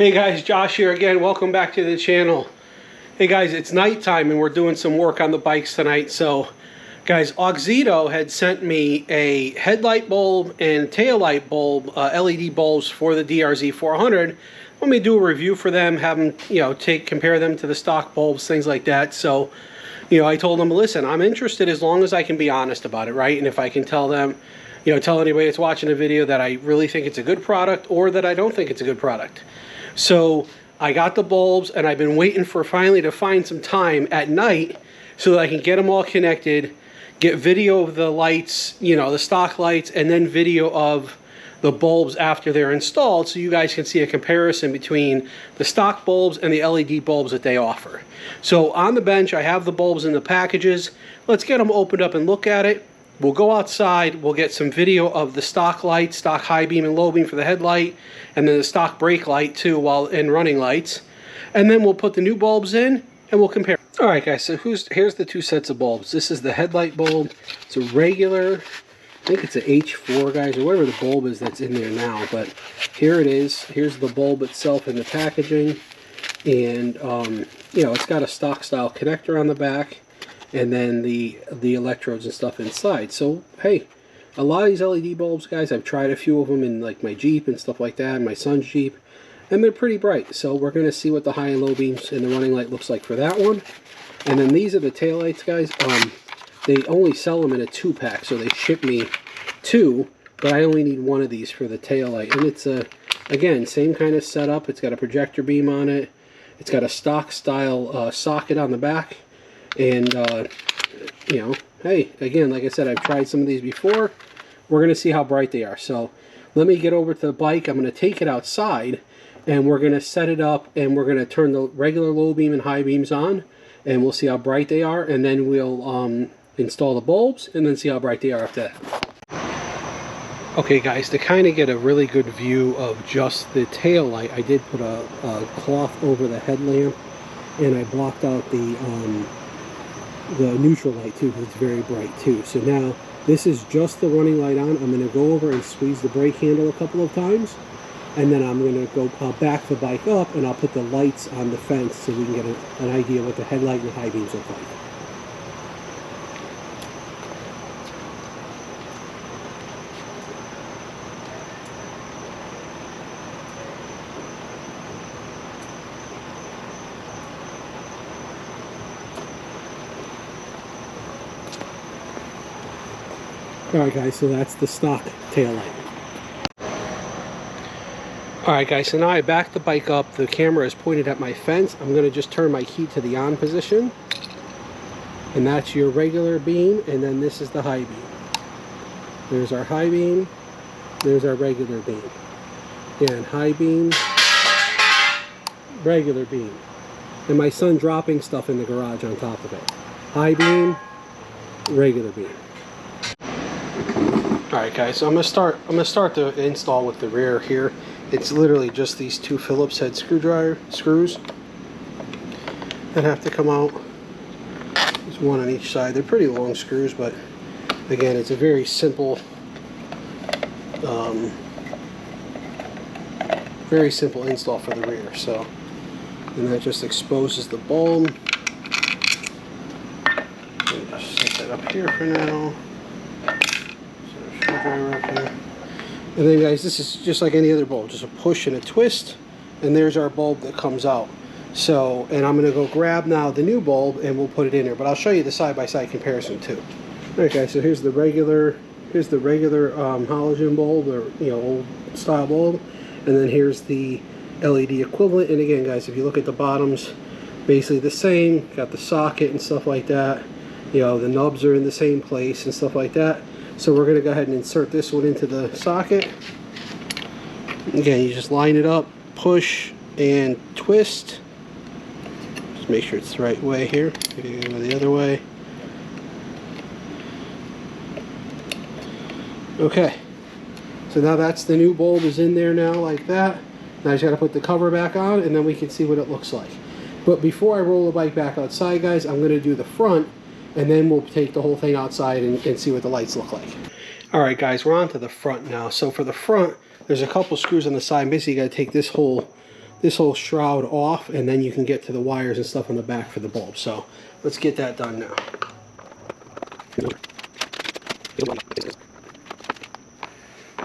Hey guys, Josh here again. Welcome back to the channel. Hey guys, it's nighttime and we're doing some work on the bikes tonight. So guys, Auxito had sent me a headlight bulb and taillight bulb, LED bulbs for the DRZ400. Let me do a review for them, have them, compare them to the stock bulbs, things like that. So, I told them, listen, I'm interested as long as I can be honest about it, right? And if I can tell them, tell anybody that's watching the video that I really think it's a good product or that I don't think it's a good product. So I got the bulbs and I've been waiting for finally to find some time at night so that I can get them all connected, get video of the lights, the stock lights, and then video of the bulbs after they're installed so you guys can see a comparison between the stock bulbs and the LED bulbs that they offer. So on the bench, I have the bulbs in the packages. Let's get them opened up and look at it. We'll go outside, we'll get some video of the stock light, stock high beam and low beam for the headlight, and then the stock brake light too while in running lights. And then we'll put the new bulbs in and we'll compare. Alright guys, so here's the two sets of bulbs. This is the headlight bulb. It's a regular, I think it's an H4 guys, or whatever the bulb is that's in there now. But here it is. Here's the bulb itself in the packaging. And, it's got a stock style connector on the back. And then the electrodes and stuff inside. So, hey, a lot of these LED bulbs, guys, I've tried a few of them in like my Jeep and stuff like that, my son's Jeep, and they're pretty bright. So we're going to see what the high and low beams and the running light looks like for that one. And then these are the taillights, guys. They only sell them in a 2-pack, so they ship me 2, but I only need 1 of these for the taillight. And it's, again, same kind of setup. It's got a projector beam on it. It's got a stock style socket on the back. And, hey, again, like I said, I've tried some of these before. We're going to see how bright they are. So let me get over to the bike. I'm going to take it outside, and we're going to set it up, and we're going to turn the regular low beam and high beams on, and we'll see how bright they are, and then we'll install the bulbs, and then see how bright they are after that. Okay, guys, to kind of get a really good view of just the tail light, I did put a cloth over the headlamp, and I blocked out the neutral light too, because it's very bright too. So now this is just the running light on. I'm going to go over and squeeze the brake handle a couple of times, and then I'm going to go back the bike up, and I'll put the lights on the fence so we can get an idea what the headlight and the high beams look like. Alright guys, so that's the stock taillight. Alright guys, so now I backed the bike up. The camera is pointed at my fence. I'm going to just turn my key to the on position. And that's your regular beam, and then this is the high beam. There's our high beam. There's our regular beam. Again, high beam, regular beam. And my son dropping stuff in the garage on top of it. High beam, regular beam. Alright guys, so I'm gonna start the install with the rear here. It's literally just these 2 Phillips head screws that have to come out. There's 1 on each side. They're pretty long screws, but again, it's a very simple install for the rear. So, and that just exposes the bulb. Just set that up here for now. And then guys, this is just like any other bulb, just a push and a twist, and there's our bulb that comes out. So, and I'm going to go grab now the new bulb and we'll put it in there, but I'll show you the side-by-side comparison too. Alright guys, so here's the regular halogen bulb, or old style bulb, and then here's the LED equivalent. And again guys, if you look at the bottoms, basically the same, got the socket and stuff like that. The nubs are in the same place and stuff like that. So we're going to go ahead and insert this one into the socket. Again, you just line it up, push, and twist. Just make sure it's the right way here. Maybe go the other way. Okay. So now that's the new bulb is in there now like that. Now I just got to put the cover back on, and then we can see what it looks like. But before I roll the bike back outside, guys, I'm going to do the front, and then we'll take the whole thing outside and see what the lights look like. Alright guys, we're on to the front now. So for the front, there's a couple screws on the side. Basically you got to take this this whole shroud off, and then you can get to the wires and stuff on the back for the bulb. So let's get that done now.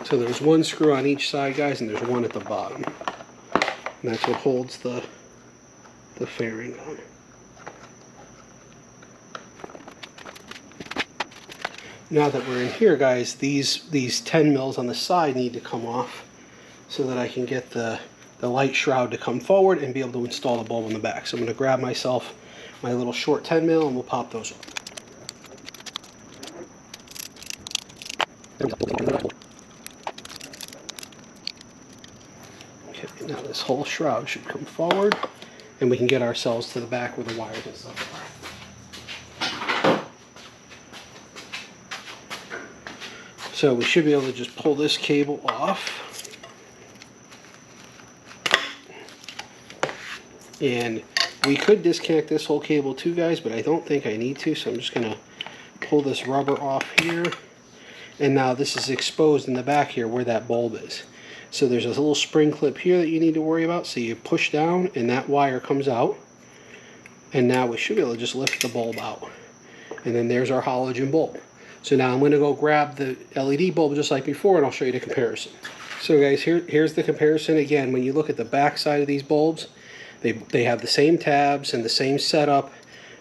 So there's one screw on each side, guys, and there's one at the bottom. And that's what holds the fairing on. Now that we're in here, guys, these 10 mils on the side need to come off so that I can get the light shroud to come forward and be able to install the bulb on the back. So I'm going to grab myself my little short 10 mil and we'll pop those up. Okay, now this whole shroud should come forward and we can get ourselves to the back where the wires and stuff are. So we should be able to just pull this cable off. And we could disconnect this whole cable too, guys, but I don't think I need to, so I'm just going to pull this rubber off here. And now this is exposed in the back here where that bulb is. So there's a little spring clip here that you need to worry about. So you push down and that wire comes out. And now we should be able to just lift the bulb out. And then there's our halogen bulb. So now I'm going to go grab the LED bulb just like before, and I'll show you the comparison. So guys, here's the comparison. Again, when you look at the back side of these bulbs, they have the same tabs and the same setup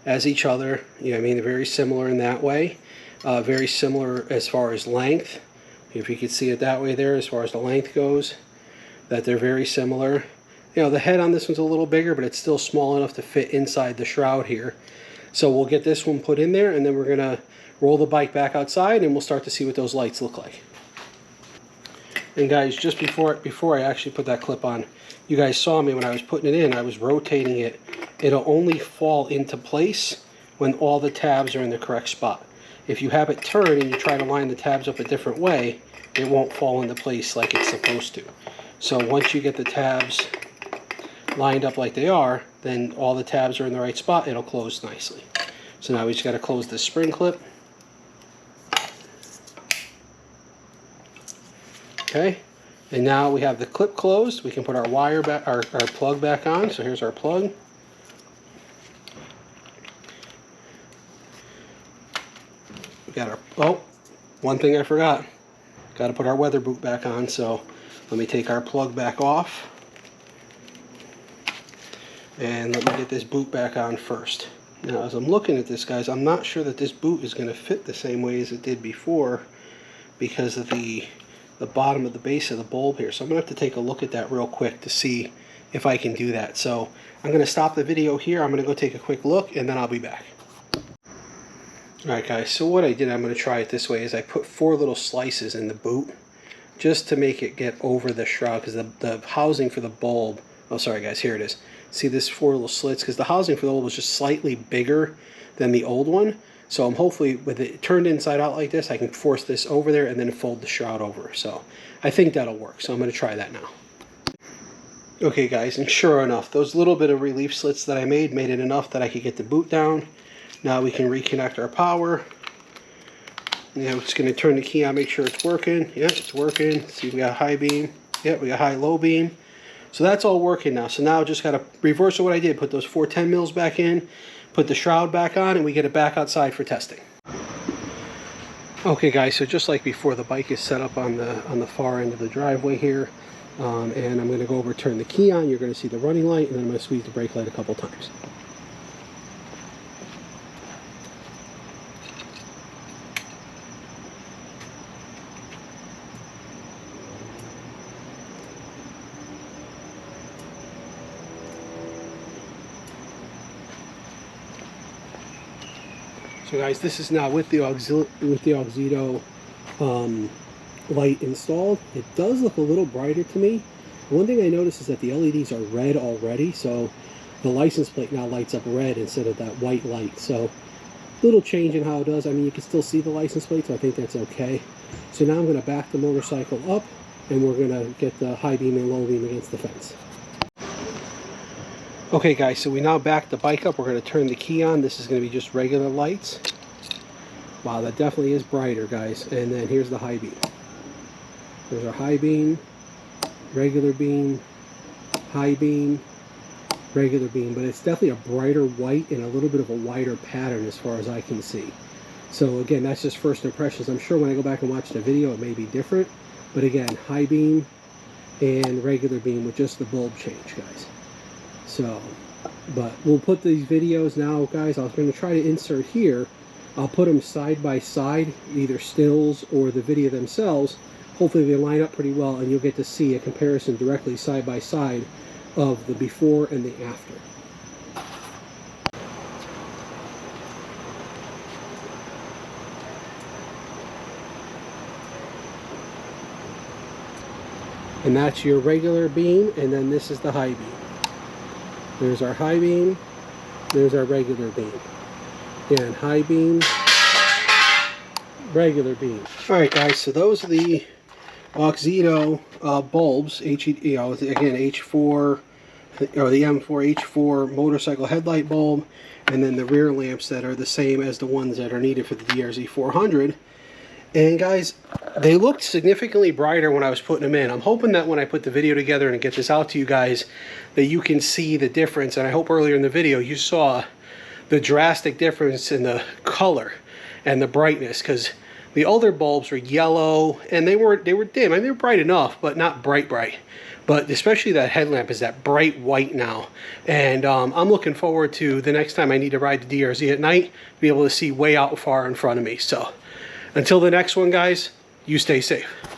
as each other. You know what I mean? They're very similar in that way. Very similar as far as length. If you could see it that way there, as far as the length goes, that they're very similar. You know, the head on this one's a little bigger, but it's still small enough to fit inside the shroud here. So we'll get this one put in there, and then we're going to roll the bike back outside and we'll start to see what those lights look like. And guys, just before I actually put that clip on, you guys saw me when I was putting it in, I was rotating it. It'll only fall into place when all the tabs are in the correct spot. If you have it turned and you try to line the tabs up a different way, it won't fall into place like it's supposed to. So once you get the tabs lined up like they are, then all the tabs are in the right spot, it'll close nicely. So now we just got to close this spring clip. Okay, and now we have the clip closed. We can put our wire back, our plug back on. So here's our plug. We got our, oh, one thing I forgot. Got to put our weather boot back on. So let me take our plug back off. And let me get this boot back on first. Now as I'm looking at this, guys, I'm not sure that this boot is going to fit the same way as it did before because of the bottom of the base of the bulb here. So I'm going to have to take a look at that real quick to see if I can do that. So I'm going to stop the video here. I'm going to go take a quick look and then I'll be back. Alright guys, so what I did, I'm going to try it this way, is I put 4 little slices in the boot just to make it get over the shroud, because the housing for the bulb, oh sorry guys, here it is. See this 4 little slits, because the housing for the bulb was just slightly bigger than the old one. So I'm hopefully, with it turned inside out like this, I can force this over there and then fold the shroud over. So I think that'll work. So I'm going to try that now. Okay guys, and sure enough, those little bit of relief slits that I made it enough that I could get the boot down. Now we can reconnect our power. Yeah, I'm just going to turn the key on, make sure it's working. Yeah, it's working. See, we got high beam. Yeah, we got high, low beam. So that's all working now. So now I just got to reverse what I did. Put those 4 10 mils back in. Put the shroud back on, and we get it back outside for testing. Okay guys, so just like before, the bike is set up on the far end of the driveway here, and I'm going to go over, turn the key on. You're going to see the running light, and then I'm going to squeeze the brake light a couple times. So guys, this is now with the Auxito light installed. It does look a little brighter to me. One thing I noticed is that the LEDs are red already, so the license plate now lights up red instead of that white light. So little change in how it does. I mean, you can still see the license plate, so I think that's okay. So now I'm going to back the motorcycle up, and we're going to get the high beam and low beam against the fence. Okay guys, so we now back the bike up. We're going to turn the key on. This is going to be just regular lights. Wow, that definitely is brighter, guys. And then here's the high beam. There's our high beam, regular beam, high beam, regular beam, but it's definitely a brighter white and a little bit of a wider pattern as far as I can see. So again, that's just first impressions. I'm sure when I go back and watch the video it may be different, but again, high beam and regular beam with just the bulb change, guys. So, but we'll put these videos now, guys. I was going to try to insert here. I'll put them side by side, either stills or the video themselves. Hopefully they line up pretty well, and you'll get to see a comparison directly side by side of the before and the after. And that's your regular beam, and then this is the high beam. There's our high beam, there's our regular beam. Again, high beam, regular beam. Alright guys, so those are the Auxito bulbs, again H4, or the M4 H4 motorcycle headlight bulb, and then the rear lamps that are the same as the ones that are needed for the DRZ400. And guys, they looked significantly brighter when I was putting them in. I'm hoping that when I put the video together and get this out to you guys, that you can see the difference. And I hope earlier in the video you saw the drastic difference in the color and the brightness, because the older bulbs were yellow and they were dim. I mean, they were bright enough, but not bright. But especially that headlamp is that bright white now. And I'm looking forward to the next time I need to ride the DRZ at night, be able to see way out far in front of me. So until the next one, guys, you stay safe.